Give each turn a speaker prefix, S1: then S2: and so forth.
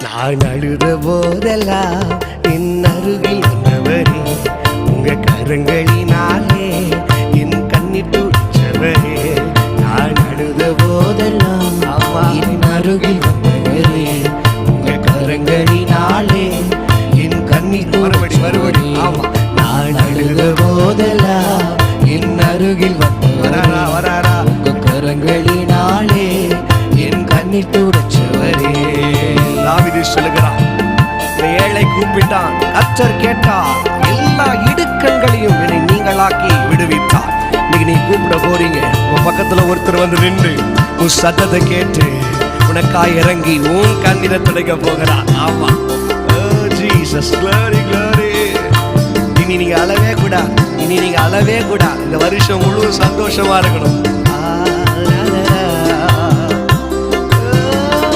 S1: நான் அழுத போதெல்லாம் என் அருகில் வந்தவரே, உங்க கரங்களினாலே என் கண்ணீர் துடைச்சவரே. நான் அழுத போதெல்லாம் என் அருகில் வந்தவரே, உங்க கரங்களினாலே என் கண்ணீர் துடைச்சவரே. நான் அழுத போதெல்லாம் என் அருகில் வந்தவரே, உங்க கரங்களினாலே என் கண்ணீர் துடைச்சவரே. தாவீது சொல்லுகிறான், ஏழை கூப்பிட்டான், கர்த்தர் கேட்டார், எல்லா இடுக்கண்களையும் என்னை நீங்களாக்கி விடுவித்தார். இன்னைக்கு நீ கூப்பிட போறீங்க, உன் பக்கத்துல ஒருத்தர் வந்து நின்று உன் சத்தத்தை கேட்டு உனக்காய் இறங்கி உன் கண்ணீரை துடைக்க போகிறார். ஆமா, ஜீசஸ், glory, glory. இனி நீங்க அழவே கூடாது, இனி நீங்க அழவே கூடாது. இந்த வருஷம் முழு சந்தோஷமா இருக்கணும்.